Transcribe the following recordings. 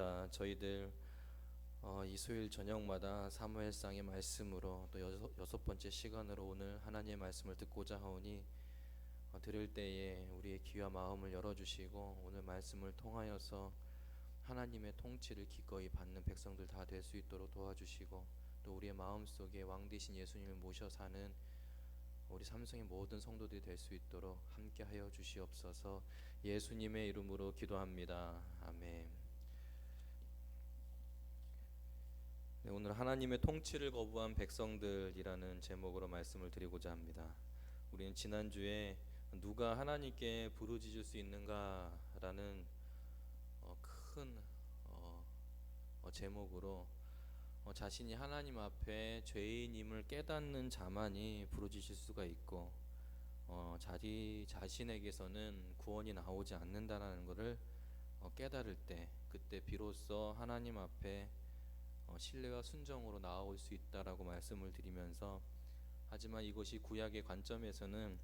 반갑습니다. 저희들 이 수요일 저녁마다 사무엘상의 말씀으로 또 여섯 번째 시간으로 오늘 하나님의 말씀을 듣고자 하오니 들을 때에 우리의 귀와 마음을 열어주시고 오늘 말씀을 통하여서 하나님의 통치를 기꺼이 받는 백성들 다 될 수 있도록 도와주시고 또 우리의 마음속에 왕 되신 예수님을 모셔 사는 우리 삼성의 모든 성도들이 될 수 있도록 함께하여 주시옵소서. 예수님의 이름으로 기도합니다. 아멘. 네, 오늘 하나님의 통치를 거부한 백성들이라는 제목으로 말씀을 드리고자 합니다. 우리는 지난주에 누가 하나님께 부르짖을 수 있는가라는 큰 제목으로 자신이 하나님 앞에 죄인임을 깨닫는 자만이 부르짖을 수가 있고 자기 자신에게서는 구원이 나오지 않는다라는 것을 깨달을 때 그때 비로소 하나님 앞에 신뢰와 순종으로 나아올 수 있다라고 말씀을 드리면서, 하지만 이것이 구약의 관점에서는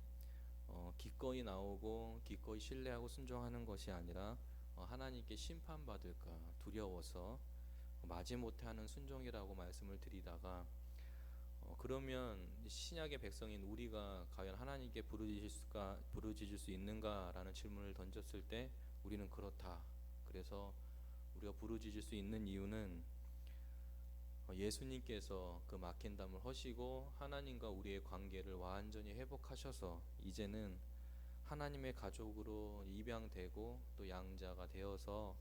기꺼이 나오고 기꺼이 신뢰하고 순종하는 것이 아니라 하나님께 심판받을까 두려워서 마지못해 하는 순종이라고 말씀을 드리다가 그러면 신약의 백성인 우리가 과연 하나님께 부르짖을 수 있는가라는 질문을 던졌을 때 우리는 그렇다. 그래서 우리가 부르짖을 수 있는 이유는 예수님께서 그 막힌 담을 허시고 하나님과 우리의 관계를 완전히 회복하셔서 이제는 하나님의 가족으로 입양되고 또 양자가 되어서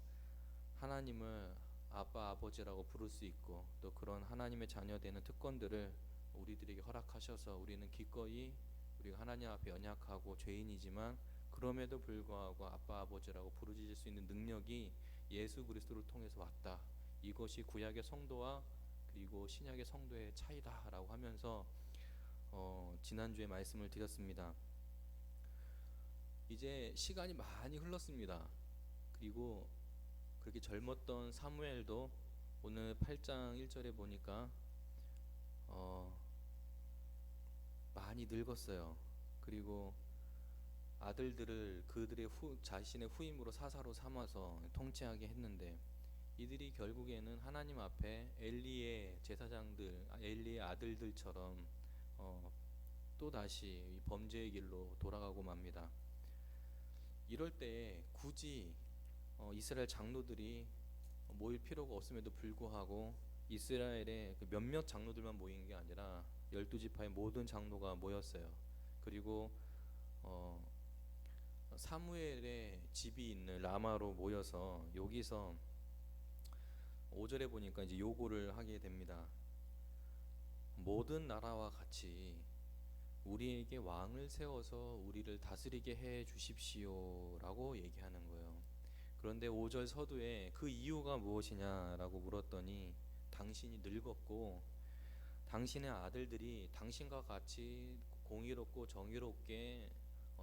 하나님을 아빠 아버지라고 부를 수 있고 또 그런 하나님의 자녀 되는 특권들을 우리들에게 허락하셔서 우리는 기꺼이 우리가 하나님 앞에 연약하고 죄인이지만 그럼에도 불구하고 아빠 아버지라고 부르짖을 수 있는 능력이 예수 그리스도를 통해서 왔다. 이것이 구약의 성도와 그리고 신약의 성도의 차이다라고 하면서 지난주에 말씀을 드렸습니다. 이제 시간이 많이 흘렀습니다. 그리고 그렇게 젊었던 사무엘도 오늘 8장 1절에 보니까 많이 늙었어요. 그리고 아들들을 그들의 자신의 후임으로 사사로 삼아서 통치하게 했는데 이들이 결국에는 하나님 앞에 엘리의 제사장들, 엘리의 아들들처럼 또 다시 범죄의 길로 돌아가고 맙니다. 이럴 때 굳이 이스라엘 장로들이 모일 필요가 없음에도 불구하고 이스라엘의 그 몇몇 장로들만 모인 게 아니라 12지파의 모든 장로가 모였어요. 그리고 사무엘의 집이 있는 라마로 모여서 여기서 5절에 보니까 이제 요구를 하게 됩니다. 모든 나라와 같이 우리에게 왕을 세워서 우리를 다스리게 해 주십시오라고 얘기하는 거예요. 그런데 5절 서두에 그 이유가 무엇이냐라고 물었더니 당신이 늙었고 당신의 아들들이 당신과 같이 공의롭고 정의롭게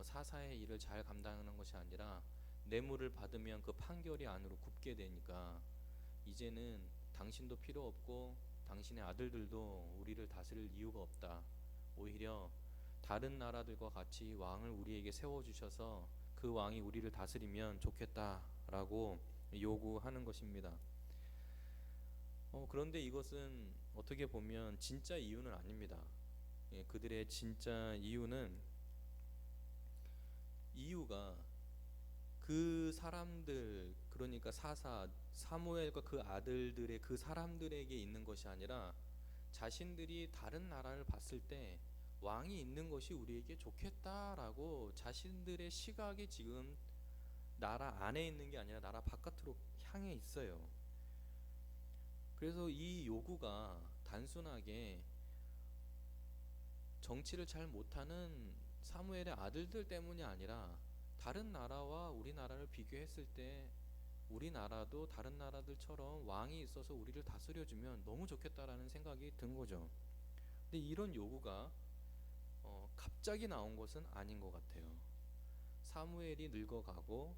사사의 일을 잘 감당하는 것이 아니라 뇌물을 받으면 그 판결이 안으로 굽게 되니까 이제는 당신도 필요 없고 당신의 아들들도 우리를 다스릴 이유가 없다. 오히려 다른 나라들과 같이 왕을 우리에게 세워주셔서 그 왕이 우리를 다스리면 좋겠다라고 요구하는 것입니다. 그런데 이것은 어떻게 보면 진짜 이유는 아닙니다. 그들의 진짜 이유가 그 사람들, 그러니까 사무엘과 그 아들들의 그 사람들에게 있는 것이 아니라 자신들이 다른 나라를 봤을 때 왕이 있는 것이 우리에게 좋겠다라고 자신들의 시각이 지금 나라 안에 있는 게 아니라 나라 바깥으로 향해 있어요. 그래서 이 요구가 단순하게 정치를 잘 못하는 사무엘의 아들들 때문이 아니라 다른 나라와 우리나라를 비교했을 때 우리나라도 다른 나라들처럼 왕이 있어서 우리를 다스려주면 너무 좋겠다라는 생각이 든 거죠. 근데 이런 요구가 갑자기 나온 것은 아닌 것 같아요. 사무엘이 늙어가고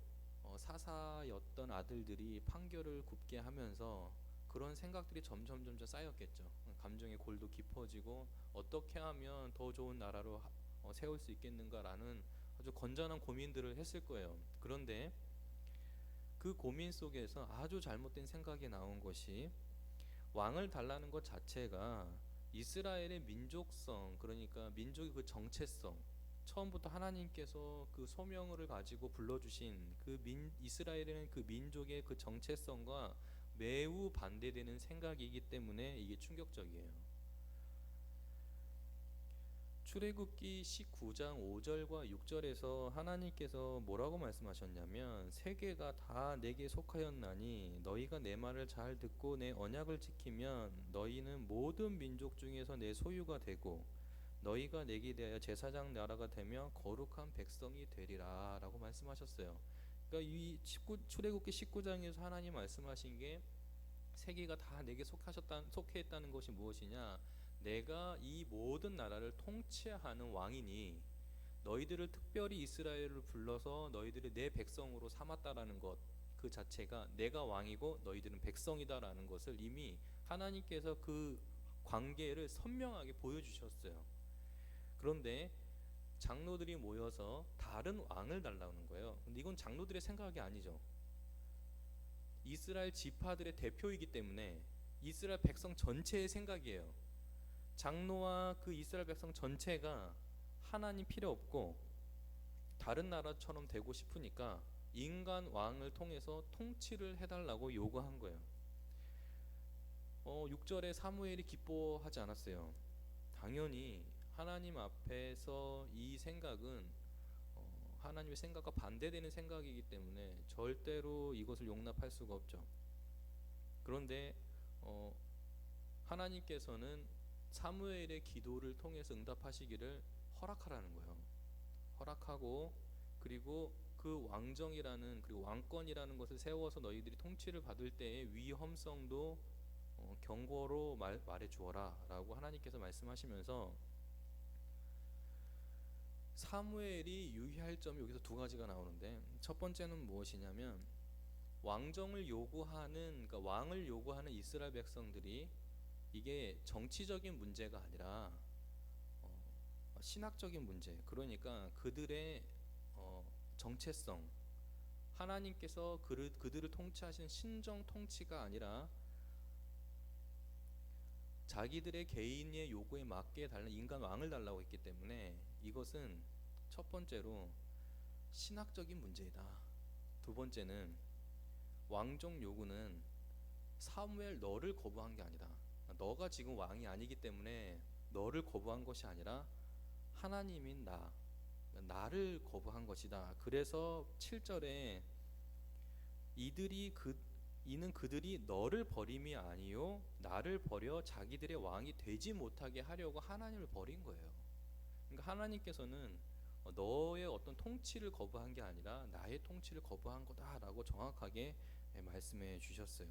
사사였던 아들들이 판결을 굽게 하면서 그런 생각들이 점점 쌓였겠죠. 감정의 골도 깊어지고 어떻게 하면 더 좋은 나라로 세울 수 있겠는가라는 아주 건전한 고민들을 했을 거예요. 그런데 그 고민 속에서 아주 잘못된 생각이 나온 것이, 왕을 달라는 것 자체가 이스라엘의 민족성, 그러니까 민족의 그 정체성, 처음부터 하나님께서 그 소명을 가지고 불러주신 이스라엘에는 그 민족의 그 정체성과 매우 반대되는 생각이기 때문에 이게 충격적이에요. 출애굽기 19장 5절과 6절에서 하나님께서 뭐라고 말씀하셨냐면, 세계가 다 내게 속하였나니 너희가 내 말을 잘 듣고 내 언약을 지키면 너희는 모든 민족 중에서 내 소유가 되고 너희가 내게 대하여 제사장 나라가 되며 거룩한 백성이 되리라 라고 말씀하셨어요. 그러니까 출애굽기 19장에서 하나님 말씀하신 게, 세계가 다 내게 속해 있다는 것이 무엇이냐, 내가 이 모든 나라를 통치하는 왕이니 너희들을 특별히 이스라엘을 불러서 너희들이 내 백성으로 삼았다라는 것, 그 자체가 내가 왕이고 너희들은 백성이다라는 것을 이미 하나님께서 그 관계를 선명하게 보여주셨어요. 그런데 장로들이 모여서 다른 왕을 달라는 거예요. 근데 이건 장로들의 생각이 아니죠. 이스라엘 지파들의 대표이기 때문에 이스라엘 백성 전체의 생각이에요. 장로와 그 이스라엘 백성 전체가 하나님 필요 없고 다른 나라처럼 되고 싶으니까 인간 왕을 통해서 통치를 해달라고 요구한 거예요. 6절에 사무엘이 기뻐하지 않았어요. 당연히 하나님 앞에서 이 생각은 하나님의 생각과 반대되는 생각이기 때문에 절대로 이것을 용납할 수가 없죠. 그런데 하나님께서는 사무엘의 기도를 통해서 응답하시기를 허락하라는 거예요. 허락하고, 그리고 그 왕정이라는, 그리고 왕권이라는 것을 세워서 너희들이 통치를 받을 때의 위험성도 경고로 말해 주어라 라고 하나님께서 말씀하시면서, 사무엘이 유의할 점이 여기서 두 가지가 나오는데, 첫 번째는 무엇이냐면, 왕정을 요구하는, 그러니까 왕을 요구하는 이스라엘 백성들이 이게 정치적인 문제가 아니라 신학적인 문제, 그러니까 그들의 정체성, 하나님께서 그들을 통치하시는 신정 통치가 아니라 자기들의 개인의 요구에 맞게 달라 인간 왕을 달라고 했기 때문에 이것은 첫 번째로 신학적인 문제이다. 두 번째는 왕정 요구는 사무엘 너를 거부한 게 아니다. 너가 지금 왕이 아니기 때문에 너를 거부한 것이 아니라 하나님인 나를 거부한 것이다. 그래서 7절에 이는 그들이 너를 버림이 아니요 나를 버려 자기들의 왕이 되지 못하게 하려고 하나님을 버린 거예요. 그러니까 하나님께서는 너의 어떤 통치를 거부한 게 아니라 나의 통치를 거부한 거다라고 정확하게 말씀해 주셨어요.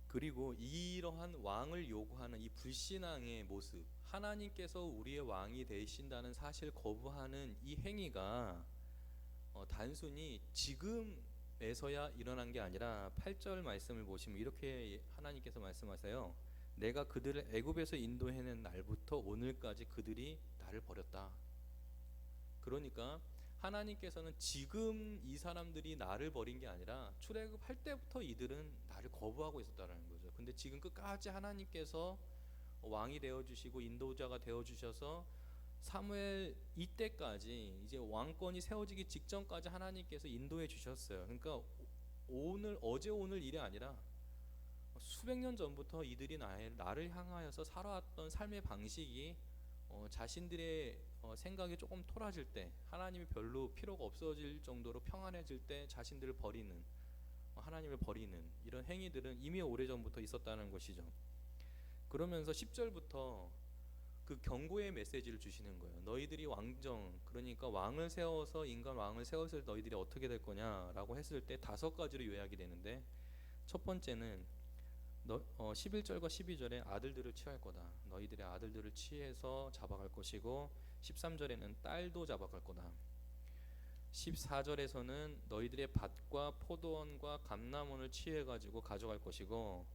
그리고 이러한 왕을 요구하는 이 불신앙의 모습, 하나님께서 우리의 왕이 되신다는 사실 거부하는 이 행위가 단순히 지금에서야 일어난 게 아니라 8절 말씀을 보시면 이렇게 하나님께서 말씀하세요. 내가 그들을 애굽에서 인도해낸 날부터 오늘까지 그들이 나를 버렸다. 그러니까 하나님께서는 지금 이 사람들이 나를 버린 게 아니라 출애굽할 때부터 이들은 나를 거부하고 있었다는 거죠. 근데 지금 끝까지 하나님께서 왕이 되어주시고 인도자가 되어주셔서 사무엘 이때까지, 이제 왕권이 세워지기 직전까지 하나님께서 인도해 주셨어요. 그러니까 어제 오늘 일이 아니라 수백 년 전부터 이들이 나를 향하여서 살아왔던 삶의 방식이 자신들의 생각이 조금 토라질 때, 하나님이 별로 필요가 없어질 정도로 평안해질 때 자신들을 버리는, 하나님을 버리는 이런 행위들은 이미 오래전부터 있었다는 것이죠. 그러면서 10절부터 그 경고의 메시지를 주시는 거예요. 너희들이 왕정, 그러니까 왕을 세워서, 인간 왕을 세웠을 때 너희들이 어떻게 될 거냐라고 했을 때 5가지로 요약이 되는데, 첫 번째는 11절과 12절에 아들들을 취할 거다. 너희들의 아들들을 취해서 잡아갈 것이고, 13절에는 딸도 잡아갈 거다. 14절에서는 너희들의 밭과 포도원과 감람원을 취해가지고 가져갈 것이고,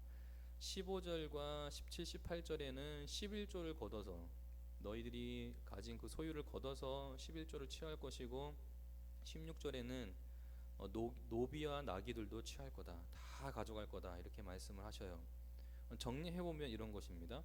15절과 17, 18절에는 11조를 걷어서, 너희들이 가진 그 소유를 걷어서 11조를 취할 것이고, 16절에는 노비와 나귀들도 취할 거다. 다 가져갈 거다. 이렇게 말씀을 하셔요. 정리해보면 이런 것입니다.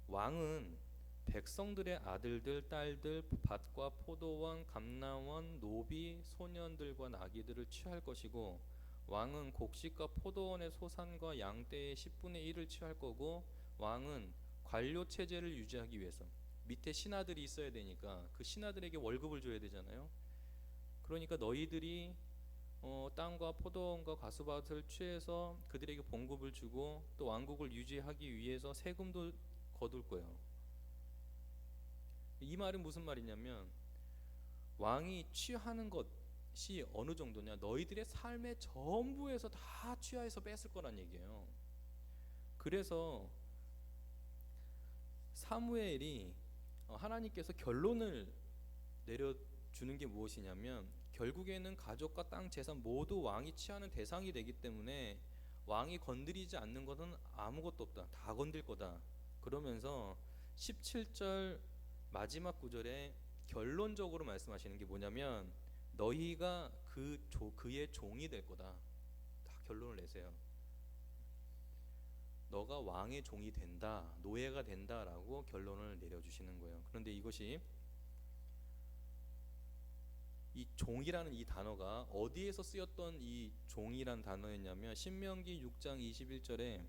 왕은 백성들의 아들들, 딸들, 밭과 포도원, 감람원, 노비, 소년들과 나귀들을 취할 것이고, 왕은 곡식과 포도원의 소산과 양떼의 10분의 1을 취할 거고, 왕은 관료 체제를 유지하기 위해서 밑에 신하들이 있어야 되니까 그 신하들에게 월급을 줘야 되잖아요. 그러니까 너희들이 땅과 포도원과 과수밭을 취해서 그들에게 봉급을 주고 또 왕국을 유지하기 위해서 세금도 거둘 거예요. 이 말은 무슨 말이냐면 왕이 취하는 것이 어느 정도냐, 너희들의 삶의 전부에서 다 취하해서 뺐을 거란 얘기예요. 그래서 사무엘이 하나님께서 결론을 내려주는 게 무엇이냐면, 결국에는 가족과 땅 재산 모두 왕이 취하는 대상이 되기 때문에 왕이 건드리지 않는 것은 아무것도 없다, 다 건들 거다. 그러면서 17절 마지막 구절에 결론적으로 말씀하시는 게 뭐냐면, 너희가 그의 종이 될 거다. 다 결론을 내세요. 너가 왕의 종이 된다, 노예가 된다라고 결론을 내려주시는 거예요. 그런데 이것이, 이 종이라는 이 단어가 어디에서 쓰였던 이 종이란 단어였냐면, 신명기 6장 21절에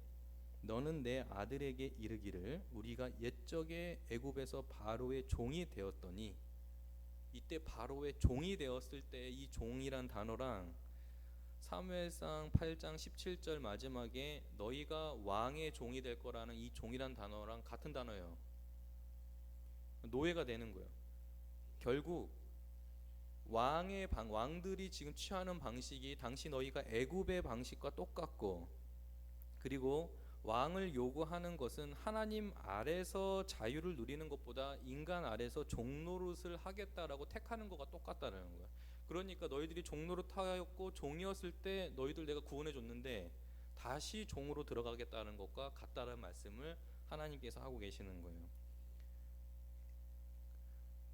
너는 내 아들에게 이르기를 우리가 옛적에 애굽에서 바로의 종이 되었더니, 이때 바로의 종이 되었을 때 이 종이란 단어랑 사무엘상 8장 17절 마지막에 너희가 왕의 종이 될 거라는 이 종이란 단어랑 같은 단어예요. 노예가 되는 거예요. 결국 왕들이 지금 취하는 방식이 당시 너희가 애굽의 방식과 똑같고, 그리고 왕을 요구하는 것은 하나님 아래서 자유를 누리는 것보다 인간 아래서 종노릇을 하겠다라고 택하는 것과 똑같다는 거야. 그러니까 너희들이 종노릇하였고 종이었을 때 너희들 내가 구원해 줬는데 다시 종으로 들어가겠다는 것과 같다는 말씀을 하나님께서 하고 계시는 거예요.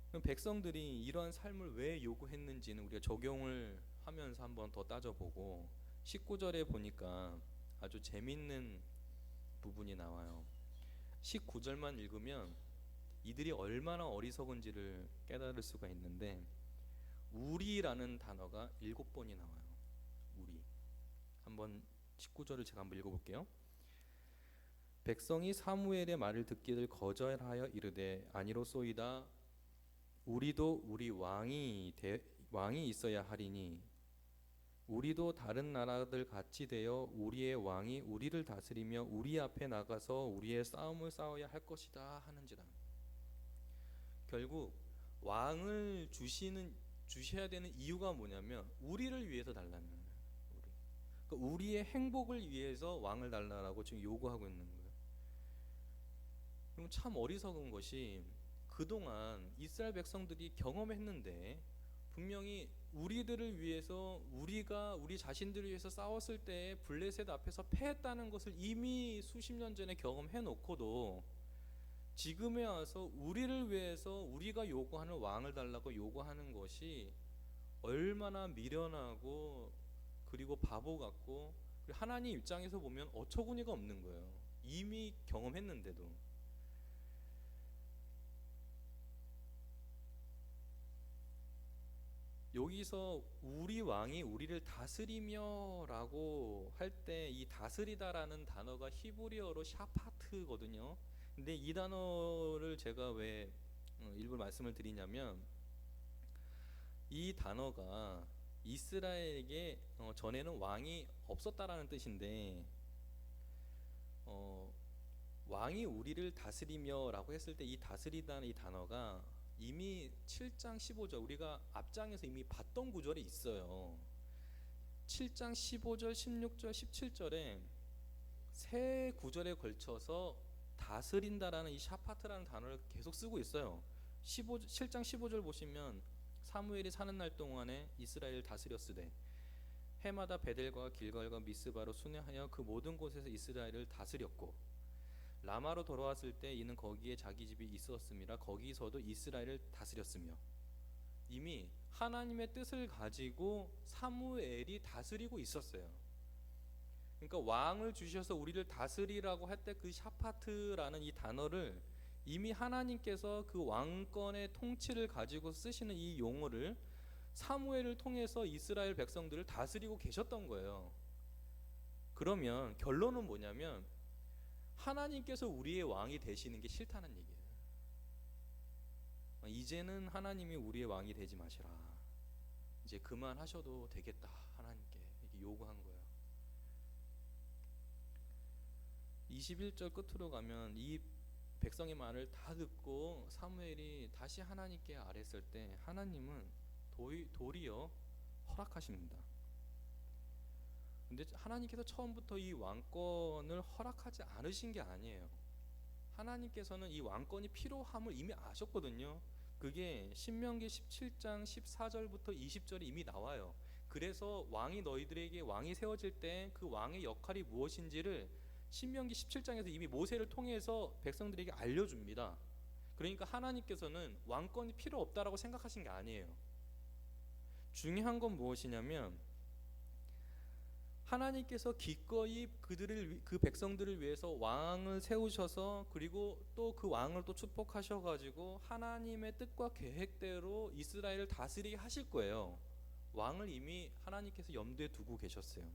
그럼 백성들이 이러한 삶을 왜 요구했는지는 우리가 적용을 하면서 한번 더 따져보고, 19절에 보니까 아주 재밌는 부분이 나와요. 19절만 읽으면 이들이 얼마나 어리석은지를 깨달을 수가 있는데, 우리라는 단어가 7번이 나와요. 우리. 한번 19절을 제가 한번 읽어볼게요. 백성이 사무엘의 말을 듣기를 거절하여 이르되 아니로소이다. 우리도 우리 왕이 있어야 하리니 우리도 다른 나라들 같이 되어 우리의 왕이 우리를 다스리며 우리 앞에 나가서 우리의 싸움을 싸워야 할 것이다 하는지라. 결국 왕을 주셔야 되는 이유가 뭐냐면 우리를 위해서 달라는 거예요. 그러니까 우리의 행복을 위해서 왕을 달라라고 지금 요구하고 있는 거예요. 그럼 참 어리석은 것이, 그동안 이스라엘 백성들이 경험했는데 분명히 우리들을 위해서, 우리 자신들을 위해서 싸웠을 때 블레셋 앞에서 패했다는 것을 이미 수십 년 전에 경험해 놓고도 지금에 와서 우리를 위해서 우리가 요구하는 왕을 달라고 요구하는 것이 얼마나 미련하고 그리고 바보 같고, 하나님 입장에서 보면 어처구니가 없는 거예요. 이미 경험했는데도. 여기서 우리 왕이 우리를 다스리며 라고 할 때 이 다스리다라는 단어가 히브리어로 샤파트거든요. 근데 이 단어를 제가 왜 일부 말씀을 드리냐면, 이 단어가 이스라엘에게 전에는 왕이 없었다라는 뜻인데, 왕이 우리를 다스리며 라고 했을 때 이 다스리다는 이 단어가 이미 7장 15절, 우리가 앞장에서 이미 봤던 구절이 있어요. 7장 15절, 16절, 17절에 세 구절에 걸쳐서 다스린다라는 이 샤파트라는 단어를 계속 쓰고 있어요. 7장 15절 보시면 사무엘이 사는 날 동안에 이스라엘을 다스렸으되 해마다 베델과 길갈과 미스바로 순회하여 그 모든 곳에서 이스라엘을 다스렸고, 라마로 돌아왔을 때 이는 거기에 자기 집이 있었음이라 거기서도 이스라엘을 다스렸으며. 이미 하나님의 뜻을 가지고 사무엘이 다스리고 있었어요. 그러니까 왕을 주셔서 우리를 다스리라고 할 때 그 샤파트라는 이 단어를 이미 하나님께서 그 왕권의 통치를 가지고 쓰시는 이 용어를 사무엘을 통해서 이스라엘 백성들을 다스리고 계셨던 거예요. 그러면 결론은 뭐냐면 하나님께서 우리의 왕이 되시는 게 싫다는 얘기예요. 이제는 하나님이 우리의 왕이 되지 마시라. 이제 그만하셔도 되겠다. 하나님께 이렇게 요구한 거예요. 21절 끝으로 가면 이 백성의 말을 다 듣고 사무엘이 다시 하나님께 아뢰었을 때 하나님은 도리어 허락하십니다. 근데 하나님께서 처음부터 이 왕권을 허락하지 않으신 게 아니에요. 하나님께서는 이 왕권이 필요함을 이미 아셨거든요. 그게 신명기 17장 14절부터 20절이 이미 나와요. 그래서 왕이 너희들에게 왕이 세워질 때 그 왕의 역할이 무엇인지를 신명기 17장에서 이미 모세를 통해서 백성들에게 알려줍니다. 그러니까 하나님께서는 왕권이 필요 없다라고 생각하신 게 아니에요. 중요한 건 무엇이냐면 하나님께서 기꺼이 그 백성들을 위해서 왕을 세우셔서 그리고 또 그 왕을 또 축복하셔 가지고 하나님의 뜻과 계획대로 이스라엘을 다스리게 하실 거예요. 왕을 이미 하나님께서 염두에 두고 계셨어요.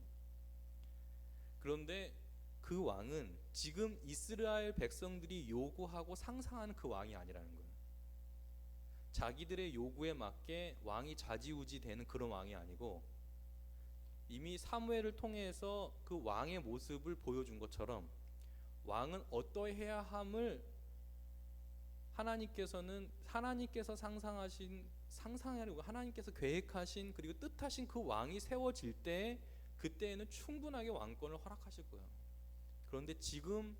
그런데 그 왕은 지금 이스라엘 백성들이 요구하고 상상하는 그 왕이 아니라는 거예요. 자기들의 요구에 맞게 왕이 좌지우지 되는 그런 왕이 아니고 이미 사무엘을 통해서 그 왕의 모습을 보여준 것처럼 왕은 어떠해야 함을 하나님께서 상상이 아니고 하나님께서 계획하신 그리고 뜻하신 그 왕이 세워질 때 그때에는 충분하게 왕권을 허락하실 거예요. 그런데 지금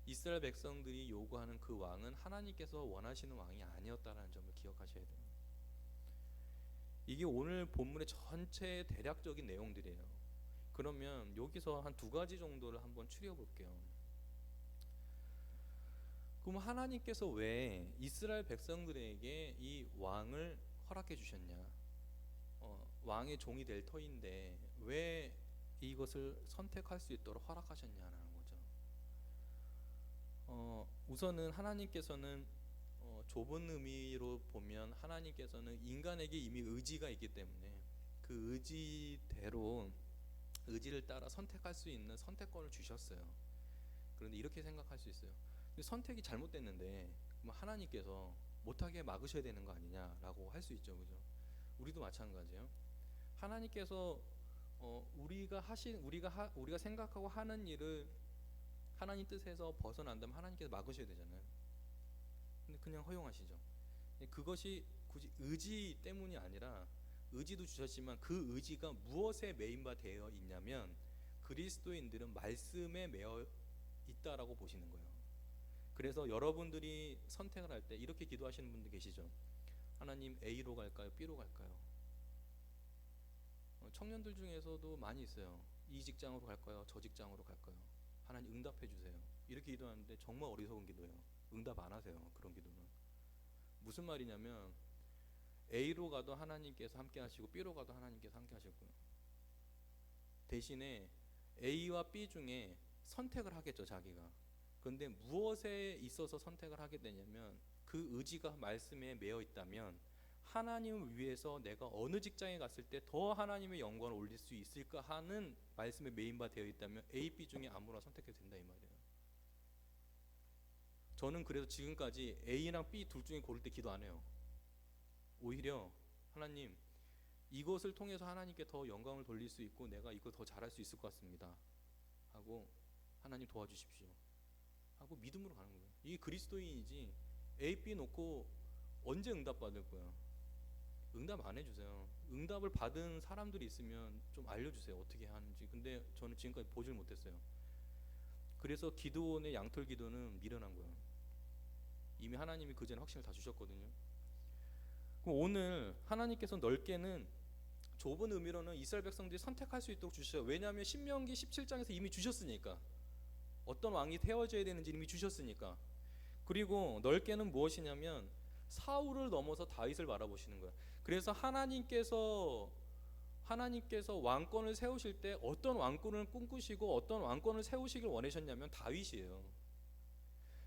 이스라엘 백성들이 요구하는 그 왕은 하나님께서 원하시는 왕이 아니었다는 점을 기억하셔야 돼요. 이게 오늘 본문의 전체 대략적인 내용들이에요. 그러면 여기서 한 두 가지 정도를 한번 추려 볼게요. 그럼 하나님께서 왜 이스라엘 백성들에게 이 왕을 허락해 주셨냐? 왕의 종이 될 터인데 왜 이것을 선택할 수 있도록 허락하셨냐는 거죠. 우선은 하나님께서는 좁은 의미로 보면 하나님께서는 인간에게 이미 의지가 있기 때문에 그 의지를 따라 선택할 수 있는 선택권을 주셨어요. 그런데 이렇게 생각할 수 있어요. 근데 선택이 잘못됐는데 그럼 하나님께서 못하게 막으셔야 되는 거 아니냐라고 할 수 있죠, 그죠? 우리도 마찬가지예요. 하나님께서 우리가 생각하고 하는 일을 하나님 뜻에서 벗어난다면 하나님께서 막으셔야 되잖아요. 근데 그냥 허용하시죠. 그것이 굳이 의지 때문이 아니라 의지도 주셨지만 그 의지가 무엇에 메인바 되어 있냐면 그리스도인들은 말씀에 매여 있다라고 보시는 거예요. 그래서 여러분들이 선택을 할 때 이렇게 기도하시는 분들 계시죠. 하나님 A로 갈까요? B로 갈까요? 청년들 중에서도 많이 있어요. 이 직장으로 갈까요? 저 직장으로 갈까요? 하나님 응답해 주세요. 이렇게 기도하는데 정말 어리석은 기도예요. 응답 안 하세요. 그런 기도는. 무슨 말이냐면 A로 가도 하나님께서 함께 하시고 B로 가도 하나님께서 함께 하실 거예요. 대신에 A와 B 중에 선택을 하겠죠, 자기가. 그런데 무엇에 있어서 선택을 하게 되냐면 그 의지가 말씀에 매여 있다면 하나님을 위해서 내가 어느 직장에 갔을 때 더 하나님의 영광을 올릴 수 있을까 하는 말씀에 메인바 되어 있다면 A, B 중에 아무나 선택해도 된다 이 말이에요. 저는 그래서 지금까지 A랑 B 둘 중에 고를 때 기도 안 해요. 오히려 하나님 이것을 통해서 하나님께 더 영광을 돌릴 수 있고 내가 이거 더 잘할 수 있을 것 같습니다 하고 하나님 도와주십시오 하고 믿음으로 가는 거예요. 이게 그리스도인이지 A, B 놓고 언제 응답 받을 거야? 응답 안 해주세요. 응답을 받은 사람들이 있으면 좀 알려주세요. 어떻게 하는지. 근데 저는 지금까지 보질 못했어요. 그래서 기도원의 양털 기도는 미련한 거예요. 이미 하나님이 그 전에 확신을 다 주셨거든요. 그럼 오늘 하나님께서 넓게는 좁은 의미로는 이스라엘 백성들이 선택할 수 있도록 주셔요. 왜냐하면 신명기 17장에서 이미 주셨으니까. 어떤 왕이 태워져야 되는지 이미 주셨으니까. 그리고 넓게는 무엇이냐면 사울을 넘어서 다윗을 바라보시는 거예요. 그래서 하나님께서 왕권을 세우실 때 어떤 왕권을 꿈꾸시고 어떤 왕권을 세우시길 원하셨냐면 다윗이에요.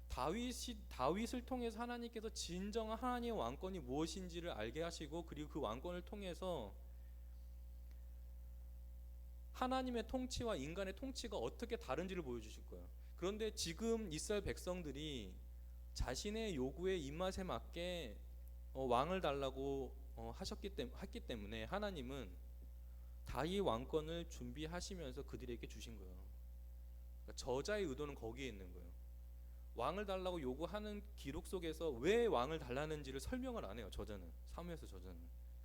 다윗을 통해서 하나님께서 진정한 하나님의 왕권이 무엇인지를 알게 하시고, 그리고 그 왕권을 통해서 하나님의 통치와 인간의 통치가 어떻게 다른지를 보여주실 거예요. 그런데 지금 이스라엘 백성들이 자신의 요구의 입맛에 맞게 왕을 달라고 했기 때문에 하나님은 다윗 왕권을 준비하시면서 그들에게 주신 거예요. 그러니까 저자의 의도는 거기에 있는 거예요. 왕을 달라고 요구하는 기록 속에서 왜 왕을 달라는지를 설명을 안 해요. 사무엘서 저자는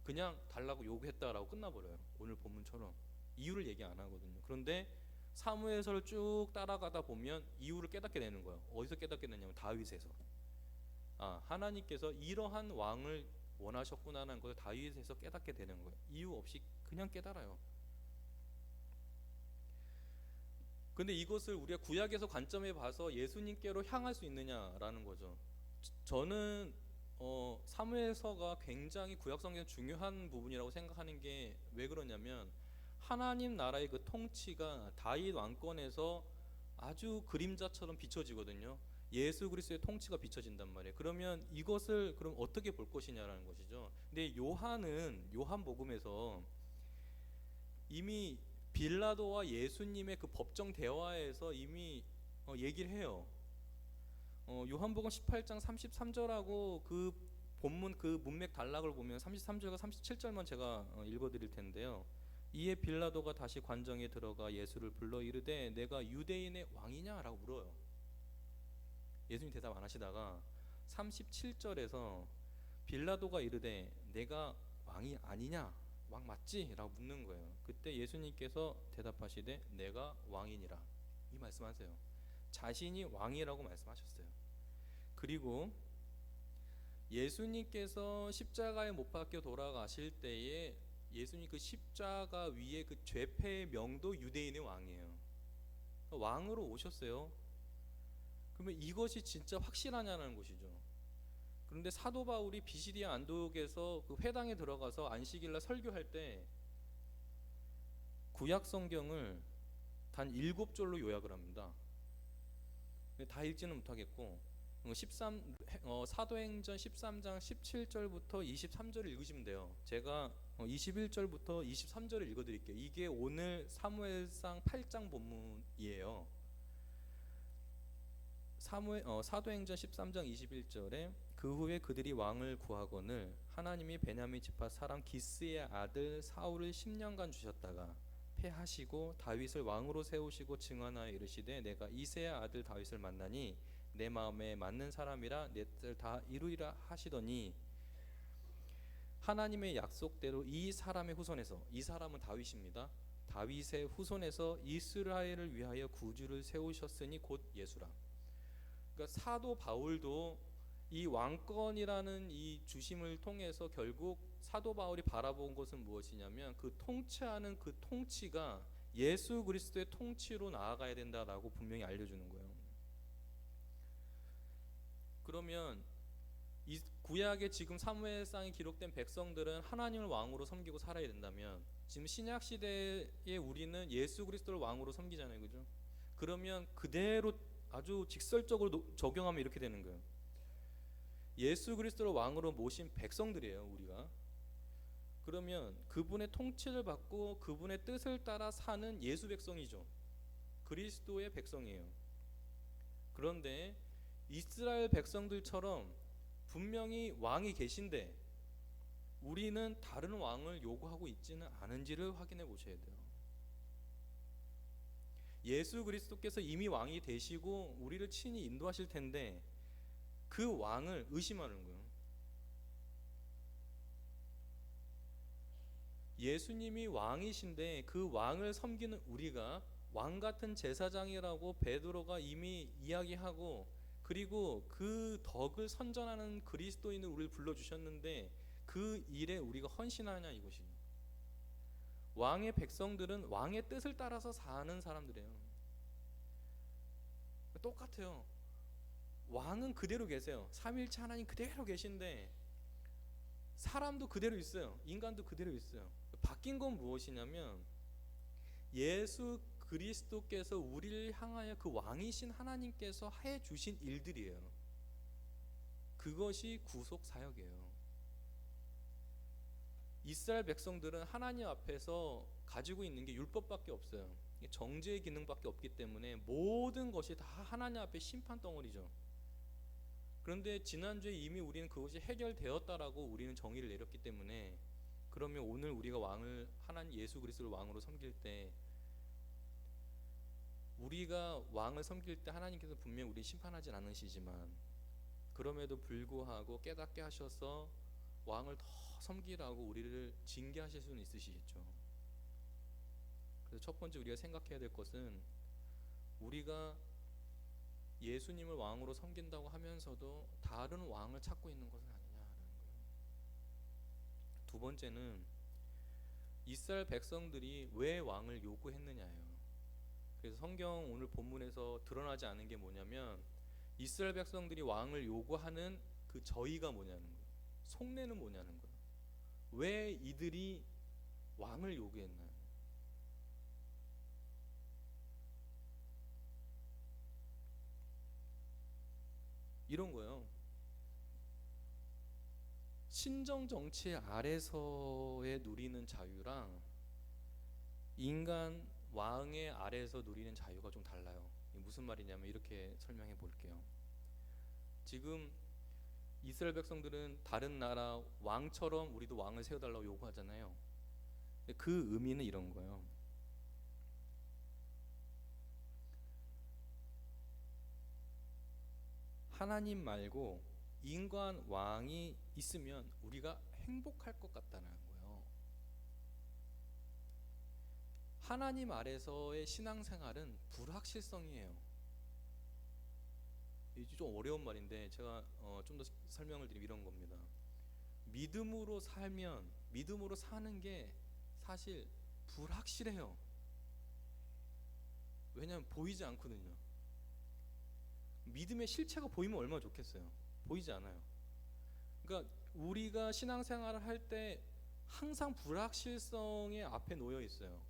그냥 달라고 요구했다라고 끝나버려요. 오늘 본문처럼 이유를 얘기 안 하거든요. 그런데 사무엘서를 쭉 따라가다 보면 이유를 깨닫게 되는 거예요. 어디서 깨닫게 되냐면 다윗에서. 하나님께서 이러한 왕을 원하셨구나라는 것을 다윗에서 깨닫게 되는 거예요. 이유 없이 그냥 깨달아요. 근데 이것을 우리가 구약에서 관점에 봐서 예수님께로 향할 수 있느냐라는 거죠. 저는 사무엘서가 굉장히 구약 성경에 중요한 부분이라고 생각하는 게 왜 그러냐면, 하나님 나라의 그 통치가 다윗 왕권에서 아주 그림자처럼 비춰지거든요. 예수 그리스도의 통치가 비춰진단 말이에요. 그러면 이것을 그럼 어떻게 볼 것이냐라는 것이죠. 근데 요한복음에서 이미 빌라도와 예수님의 그 법정 대화에서 이미 얘기를 해요. 요한복음 18장 33절하고 그 본문 그 문맥 단락을 보면 33절과 37절만 제가 읽어드릴 텐데요. 이에 빌라도가 다시 관정에 들어가 예수를 불러 이르되 내가 유대인의 왕이냐라고 물어요. 예수님 대답 안 하시다가 37절에서 빌라도가 이르되 내가 왕이 아니냐, 왕 맞지? 라고 묻는 거예요. 그때 예수님께서 대답하시되 내가 왕이니라, 이 말씀하세요. 자신이 왕이라고 말씀하셨어요. 그리고 예수님께서 십자가에 못 박혀 돌아가실 때에 예수님 그 십자가 위에 그 죄패의 명도 유대인의 왕이에요. 왕으로 오셨어요. 그러면 이것이 진짜 확실하냐는 것이죠. 그런데 사도 바울이 비시디아 안독에서 그 회당에 들어가서 안식일날 설교할 때 구약 성경을 단 7절로 요약을 합니다. 다 읽지는 못하겠고 사도행전 13장 17절부터 23절을 읽으시면 돼요. 제가 21절부터 23절을 읽어드릴게요. 이게 오늘 사무엘상 8장 본문이에요. 사도행전 13장 21절에 그 후에 그들이 왕을 구하거늘 하나님이 베냐민 지파 사람 기스의 아들 사울을 10년간 주셨다가 패하시고 다윗을 왕으로 세우시고 증언하여 이르시되 내가 이새의 아들 다윗을 만나니 내 마음에 맞는 사람이라 내 뜻을 다 이루리라 하시더니 하나님의 약속대로 이 사람의 후손에서, 이 사람은 다윗입니다. 다윗의 후손에서 이스라엘을 위하여 구주를 세우셨으니 곧 예수라. 그러니까 사도 바울도 이 왕권이라는 이 주심을 통해서 결국 사도 바울이 바라본 것은 무엇이냐면 그 통치하는 그 통치가 예수 그리스도의 통치로 나아가야 된다라고 분명히 알려주는 거예요. 그러면 이 구약에 지금 사무엘상에 기록된 백성들은 하나님을 왕으로 섬기고 살아야 된다면 지금 신약 시대에 우리는 예수 그리스도를 왕으로 섬기잖아요, 그죠? 그러면 그대로 아주 직설적으로 적용하면 이렇게 되는 거예요. 예수 그리스도를 왕으로 모신 백성들이에요, 우리가. 그러면 그분의 통치를 받고 그분의 뜻을 따라 사는 예수 백성이죠. 그리스도의 백성이에요. 그런데 이스라엘 백성들처럼 분명히 왕이 계신데 우리는 다른 왕을 요구하고 있지는 않은지를 확인해 보셔야 돼요. 예수 그리스도께서 이미 왕이 되시고 우리를 친히 인도하실 텐데 그 왕을 의심하는 거예요. 예수님이 왕이신데 그 왕을 섬기는 우리가 왕 같은 제사장이라고 베드로가 이미 이야기하고, 그리고 그 덕을 선전하는 그리스도인을 우리를 불러주셨는데 그 일에 우리가 헌신하냐, 이것이죠. 왕의 백성들은 왕의 뜻을 따라서 사는 사람들이에요. 똑같아요. 왕은 그대로 계세요. 삼위일체 하나님 그대로 계신데 사람도 그대로 있어요. 인간도 그대로 있어요. 바뀐 건 무엇이냐면 예수 그리스도께서 우리를 향하여 그 왕이신 하나님께서 해 주신 일들이에요. 그것이 구속 사역이에요. 이스라엘 백성들은 하나님 앞에서 가지고 있는 게 율법밖에 없어요. 정죄의 기능밖에 없기 때문에 모든 것이 다 하나님 앞에 심판 덩어리죠. 그런데 지난주에 이미 우리는 그것이 해결되었다라고 우리는 정의를 내렸기 때문에, 그러면 오늘 우리가 왕을, 하나님 예수 그리스도를 왕으로 섬길 때, 우리가 왕을 섬길 때 하나님께서 분명히 우리 심판하진 않으시지만 그럼에도 불구하고 깨닫게 하셔서 왕을 더 섬기라고 우리를 징계하실 수는 있으시겠죠. 그래서 첫 번째 우리가 생각해야 될 것은, 우리가 예수님을 왕으로 섬긴다고 하면서도 다른 왕을 찾고 있는 것은 아니냐라는 거예요. 두 번째는 이스라엘 백성들이 왜 왕을 요구했느냐예요. 그래서 성경 오늘 본문에서 드러나지 않은 게 뭐냐면, 이스라엘 백성들이 왕을 요구하는 그 저희가 뭐냐는 거예요. 속내는 뭐냐는 거예요. 왜 이들이 왕을 요구했나요? 이런 거예요. 신정 정치 아래서에 누리는 자유랑 인간 왕의 아래에서 누리는 자유가 좀 달라요. 무슨 말이냐면 이렇게 설명해 볼게요. 지금 이스라엘 백성들은 다른 나라 왕처럼 우리도 왕을 세워달라고 요구하잖아요. 그 의미는 이런 거예요. 하나님 말고 인간 왕이 있으면 우리가 행복할 것 같다는 거예요. 하나님 아래서의 신앙생활은 불확실성이에요. 이게 좀 어려운 말인데 제가 좀 더 설명을 드리면 이런 겁니다. 믿음으로 살면, 믿음으로 사는 게 사실 불확실해요. 왜냐하면 보이지 않거든요. 믿음의 실체가 보이면 얼마나 좋겠어요. 보이지 않아요. 그러니까 우리가 신앙생활을 할 때 항상 불확실성의 앞에 놓여 있어요.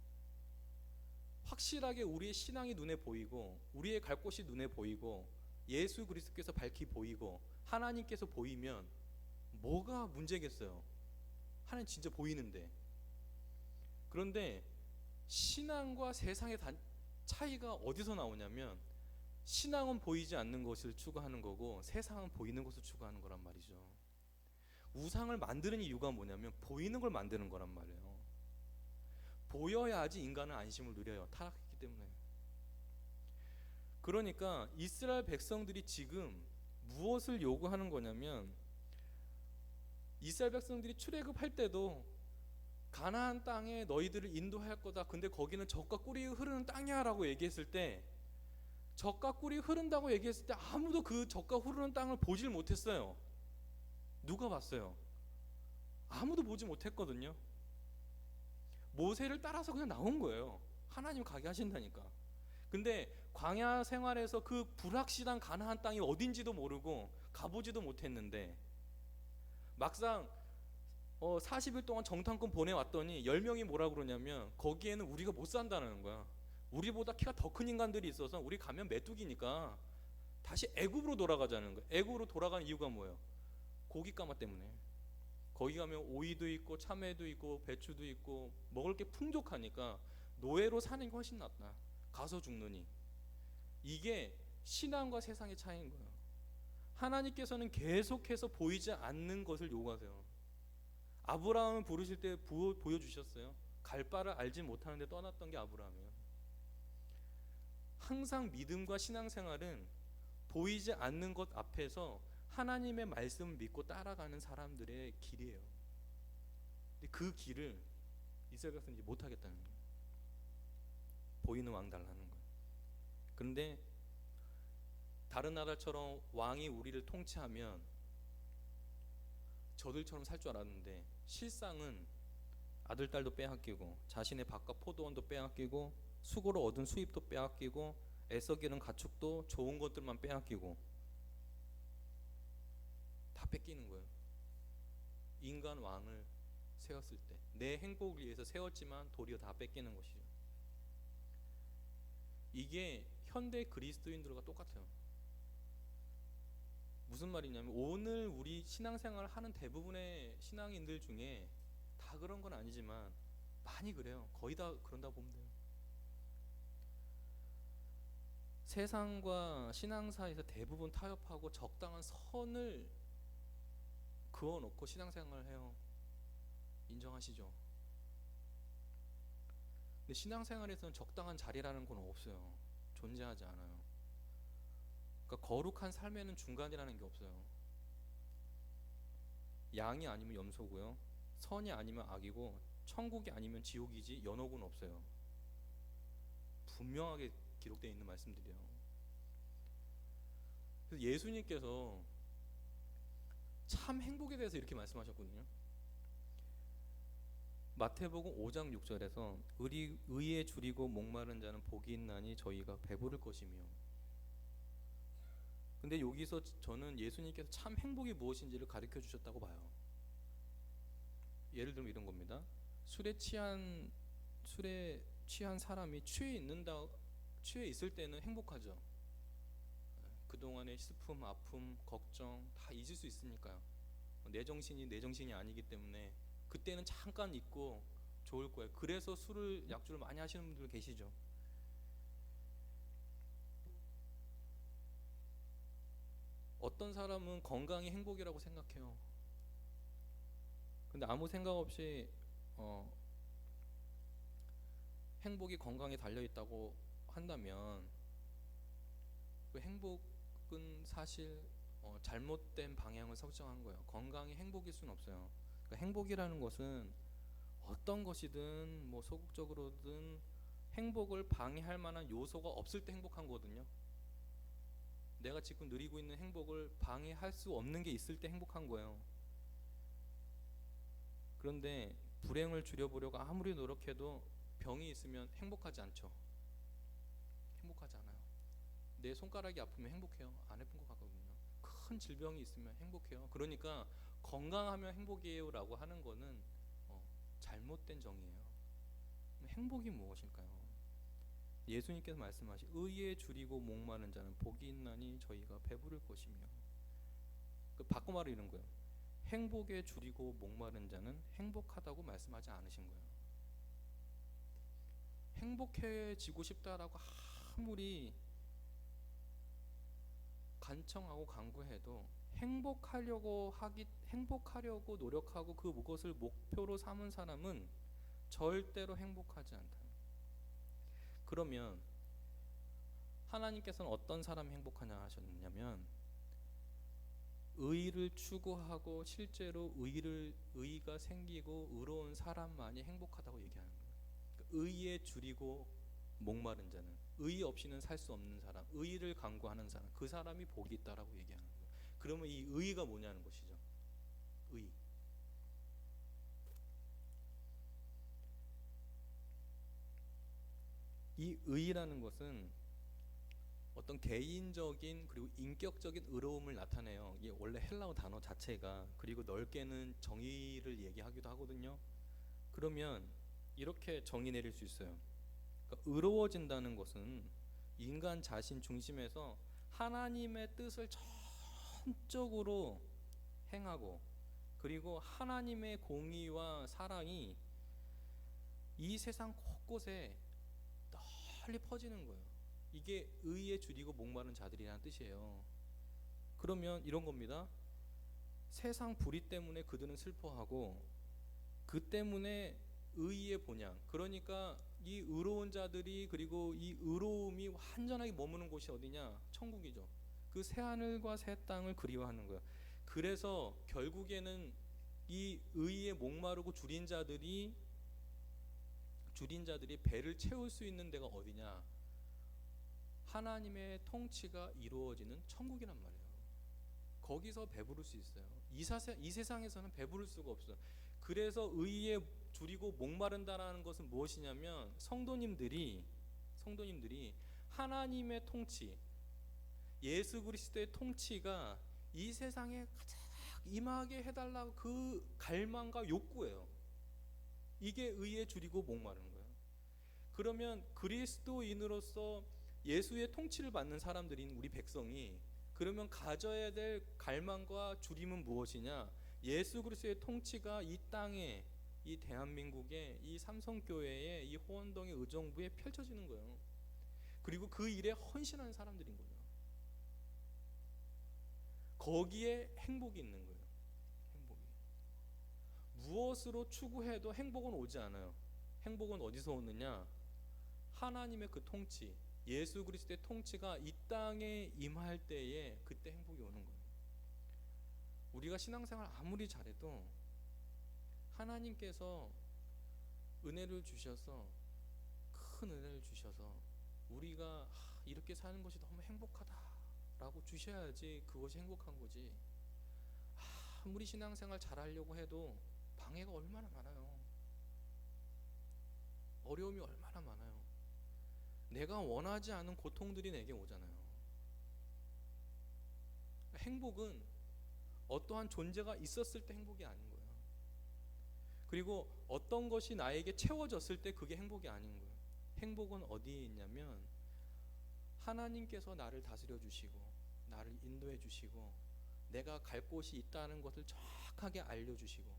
확실하게 우리의 신앙이 눈에 보이고, 우리의 갈 곳이 눈에 보이고, 예수 그리스도께서 밝히 보이고, 하나님께서 보이면 뭐가 문제겠어요? 하나님 진짜 보이는데. 그런데 신앙과 세상의 차이가 어디서 나오냐면, 신앙은 보이지 않는 것을 추구하는 거고 세상은 보이는 것을 추구하는 거란 말이죠. 우상을 만드는 이유가 뭐냐면 보이는 걸 만드는 거란 말이에요. 보여야지 인간은 안심을 누려요. 타락했기 때문에. 그러니까 이스라엘 백성들이 지금 무엇을 요구하는 거냐면, 이스라엘 백성들이 출애굽할 때도 가나안 땅에 너희들을 인도할 거다. 근데 거기는 젖과 꿀이 흐르는 땅이야 라고 얘기했을 때, 젖과 꿀이 흐른다고 얘기했을 때 아무도 그 젖과 흐르는 땅을 보질 못했어요. 누가 봤어요? 아무도 보지 못했거든요. 모세를 따라서 그냥 나온 거예요. 하나님 가게 하신다니까. 근데 광야 생활에서 그 불확실한 가나안 땅이 어딘지도 모르고 가보지도 못했는데, 막상 40일 동안 정탐꾼 보내왔더니 10명이 뭐라 그러냐면 거기에는 우리가 못 산다는 거야. 우리보다 키가 더 큰 인간들이 있어서 우리 가면 메뚜기니까 다시 애굽으로 돌아가자는 거예요. 애굽으로 돌아가는 이유가 뭐예요? 고깃가마 때문에. 거기 가면 오이도 있고 참외도 있고 배추도 있고 먹을 게 풍족하니까 노예로 사는 게 훨씬 낫다. 가서 죽느니. 이게 신앙과 세상의 차이인 거예요. 하나님께서는 계속해서 보이지 않는 것을 요구하세요. 아브라함을 부르실 때 보여주셨어요. 갈 바를 알지 못하는데 떠났던 게 아브라함이에요. 항상 믿음과 신앙생활은 보이지 않는 것 앞에서 하나님의 말씀을 믿고 따라가는 사람들의 길이에요. 근데 그 길을 이스라엘 백성들이 못하겠다는 거예요. 보이는 왕 달라는 거예요. 그런데 다른 나라처럼 왕이 우리를 통치하면 저들처럼 살 줄 알았는데, 실상은 아들 딸도 빼앗기고 자신의 밭과 포도원도 빼앗기고 수고로 얻은 수입도 빼앗기고 애써 기른 가축도 좋은 것들만 빼앗기고 다 뺏기는 거예요. 인간 왕을 세웠을 때 내 행복을 위해서 세웠지만 도리어 다 뺏기는 것이죠. 이게 현대 그리스도인들과 똑같아요. 무슨 말이냐면 오늘 우리 신앙생활을 하는 대부분의 신앙인들 중에 다 그런 건 아니지만 많이 그래요. 거의 다 그런다 보면 돼요. 세상과 신앙 사이에서 대부분 타협하고 적당한 선을 그어놓고 신앙생활을 해요. 인정하시죠? 근데 신앙생활에서는 적당한 자리라는 건 없어요. 존재하지 않아요. 그러니까 거룩한 삶에는 중간이라는 게 없어요. 양이 아니면 염소고요, 선이 아니면 악이고, 천국이 아니면 지옥이지 연옥은 없어요. 분명하게 기록되어 있는 말씀들이에요. 그래서 예수님께서 참 행복에 대해서 이렇게 말씀하셨거든요. 마태복음 5장 6절에서 의에 줄이고 목마른 자는 복이 있나니 저희가 배부를 것이며. 근데 여기서 저는 예수님께서 참 행복이 무엇인지를 가르쳐 주셨다고 봐요. 예를 들면 이런 겁니다. 술에 취한 사람이 취해 있을 때는 행복하죠. 그동안의 슬픔, 아픔, 걱정 다 잊을 수 있으니까요. 내 정신이 아니기 때문에 그때는 잠깐 잊고 좋을 거예요. 그래서 약주를 많이 하시는 분들 계시죠. 어떤 사람은 건강이 행복이라고 생각해요. 근데 아무 생각 없이 행복이 건강에 달려있다고 한다면 그 행복은 사실 잘못된 방향을 설정한 거예요. 건강이 행복일 수는 없어요. 그러니까 행복이라는 것은 어떤 것이든 뭐 소극적으로든 행복을 방해할 만한 요소가 없을 때 행복한 거거든요. 내가 지금 누리고 있는 행복을 방해할 수 없는 게 있을 때 행복한 거예요. 그런데 불행을 줄여보려고 아무리 노력해도 병이 있으면 행복하지 않죠. 행복하지 않아요. 내 손가락이 아프면 행복해요? 안 예쁜 것 같거든요. 큰 질병이 있으면 행복해요? 그러니까 건강하면 행복이에요 라고 하는 거는 잘못된 정의예요. 행복이 무엇일까요? 예수님께서 말씀하신 의에 줄이고 목마른 자는 복이 있나니 저희가 배부를 것이며. 바꿔 말해 이런 거예요. 행복에 줄이고 목마른 자는 행복하다고 말씀하지 않으신 거예요. 행복해지고 싶다라고 아무리 간청하고 간구해도 행복하려고 노력하고 그것을 목표로 삼은 사람은 절대로 행복하지 않다. 그러면 하나님께서는 어떤 사람이 행복하냐 하셨냐면 의를 추구하고 실제로 의가 생기고 의로운 사람만이 행복하다고 얘기하는 거예요. 그러니까 의에 줄이고 목마른 자는, 의 없이는 살 수 없는 사람, 의를 강구하는 사람, 그 사람이 복이 있다라고 얘기하는 거예요. 그러면 이 의가 뭐냐는 것이죠. 의. 이 의라는 것은 어떤 개인적인 그리고 인격적인 의로움을 나타내요. 이게 원래 헬라어 단어 자체가. 그리고 넓게는 정의를 얘기하기도 하거든요. 그러면 이렇게 정의 내릴 수 있어요. 그러니까 의로워진다는 것은 인간 자신 중심에서 하나님의 뜻을 전적으로 행하고, 그리고 하나님의 공의와 사랑이 이 세상 곳곳에 널리 퍼지는 거예요. 이게 의에 줄이고 목마른 자들이라는 뜻이에요. 그러면 이런 겁니다. 세상 불의 때문에 그들은 슬퍼하고 그 때문에 의의 본향, 그러니까 이 의로운 자들이, 그리고 이 의로움이 완전하게 머무는 곳이 어디냐? 천국이죠. 그 새하늘과 새 땅을 그리워하는 거예요. 그래서 결국에는 이 의에 목마르고 줄인 자들이 배를 채울 수 있는 데가 어디냐? 하나님의 통치가 이루어지는 천국이란 말이에요. 거기서 배부를 수 있어요. 이 세상에서는 배부를 수가 없어요. 그래서 의에 줄이고 목마른다라는 것은 무엇이냐면 성도님들이 하나님의 통치, 예수 그리스도의 통치가 이 세상에 가장 임하게 해달라고 그 갈망과 욕구예요. 이게 의에 줄이고 목마른 거예요. 그러면 그리스도인으로서 예수의 통치를 받는 사람들인 우리 백성이 그러면 가져야 될 갈망과 줄임은 무엇이냐? 예수 그리스도의 통치가 이 땅에, 이 대한민국의 이 삼성교회의 이 호원동의 의정부에 펼쳐지는 거예요. 그리고 그 일에 헌신하는 사람들인 거죠. 거기에 행복이 있는 거예요. 행복이. 무엇으로 추구해도 행복은 오지 않아요. 행복은 어디서 오느냐? 하나님의 그 통치, 예수 그리스도의 통치가 이 땅에 임할 때에 그때 행복이 오는 거예요. 우리가 신앙생활 아무리 잘해도 하나님께서 은혜를 주셔서, 큰 은혜를 주셔서 우리가 이렇게 사는 것이 너무 행복하다라고 주셔야지 그것이 행복한 거지. 아무리 신앙생활 잘하려고 해도 방해가 얼마나 많아요. 어려움이 얼마나 많아요. 내가 원하지 않은 고통들이 내게 오잖아요. 행복은 어떠한 존재가 있었을 때 행복이 아닌 거예요. 그리고 어떤 것이 나에게 채워졌을 때 그게 행복이 아닌 거예요. 행복은 어디에 있냐면 하나님께서 나를 다스려 주시고 나를 인도해 주시고 내가 갈 곳이 있다는 것을 정확하게 알려주시고,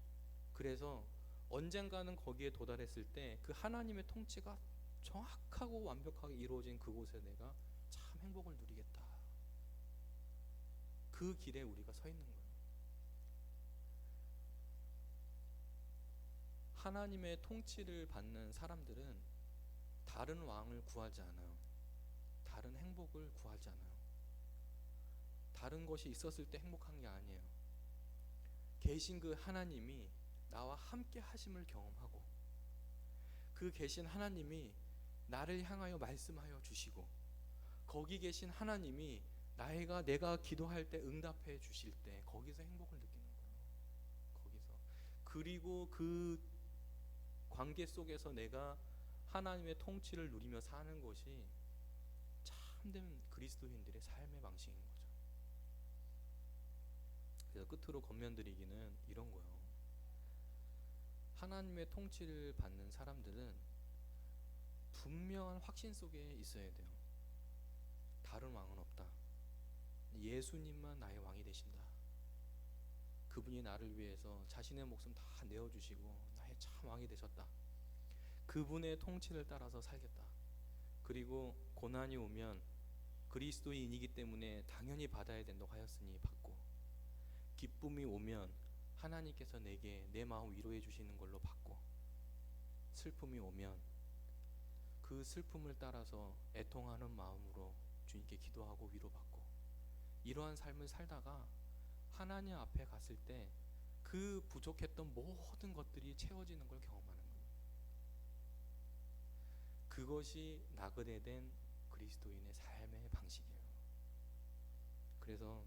그래서 언젠가는 거기에 도달했을 때 그 하나님의 통치가 정확하고 완벽하게 이루어진 그곳에 내가 참 행복을 누리겠다. 그 길에 우리가 서 있는 거예요. 하나님의 통치를 받는 사람들은 다른 왕을 구하지 않아요. 다른 행복을 구하지 않아요. 다른 것이 있었을 때 행복한 게 아니에요. 계신 그 하나님이 나와 함께 하심을 경험하고, 그 계신 하나님이 나를 향하여 말씀하여 주시고, 거기 계신 하나님이 내가 기도할 때 응답해 주실 때 거기서 행복을 느끼는 거예요. 거기서. 그리고 그 관계 속에서 내가 하나님의 통치를 누리며 사는 것이 참된 그리스도인들의 삶의 방식인 거죠. 그래서 끝으로 권면드리기는 이런 거예요. 하나님의 통치를 받는 사람들은 분명한 확신 속에 있어야 돼요. 다른 왕은 없다. 예수님만 나의 왕이 되신다. 그분이 나를 위해서 자신의 목숨 다 내어주시고 나의 참 왕이 되셨다. 그분의 통치를 따라서 살겠다. 그리고 고난이 오면 그리스도인이기 때문에 당연히 받아야 된다고 하였으니 받고, 기쁨이 오면 하나님께서 내게 내 마음 위로해 주시는 걸로 받고, 슬픔이 오면 그 슬픔을 따라서 애통하는 마음으로 주님께 기도하고 위로받고, 이러한 삶을 살다가 하나님 앞에 갔을 때 그 부족했던 모든 것들이 채워지는 걸 경험하는 거예요. 그것이 나그네 된 그리스도인의 삶의 방식이에요. 그래서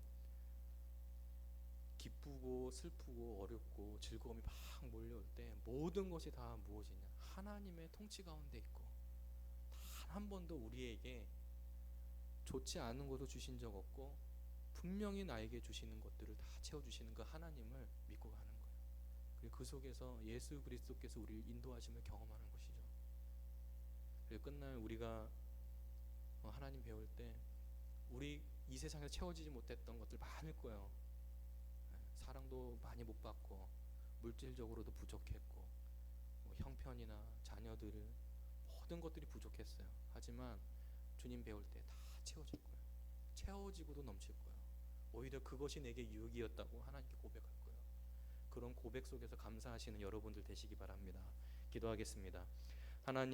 기쁘고 슬프고 어렵고 즐거움이 막 몰려올 때 모든 것이 다 무엇이냐? 하나님의 통치 가운데 있고, 단 한 번도 우리에게 좋지 않은 것도 주신 적 없고 분명히 나에게 주시는 것들을 다 채워주시는 그 하나님을 믿고 가는 거예요. 그리고 그 속에서 예수 그리스도께서 우리를 인도하심을 경험하는 것이죠. 그리고 끝날 우리가 하나님 배울 때 우리 이 세상에서 채워지지 못했던 것들 많을 거예요. 사랑도 많이 못 받고 물질적으로도 부족했고 형편이나 자녀들 모든 것들이 부족했어요. 하지만 주님 배울 때 다 채워질 거예요. 채워지고도 넘칠 거예요. 오히려 그것이 내게 유익이었다고 하나님께 고백할 거예요. 그런 고백 속에서 감사하시는 여러분들 되시기 바랍니다. 기도하겠습니다. 하나님,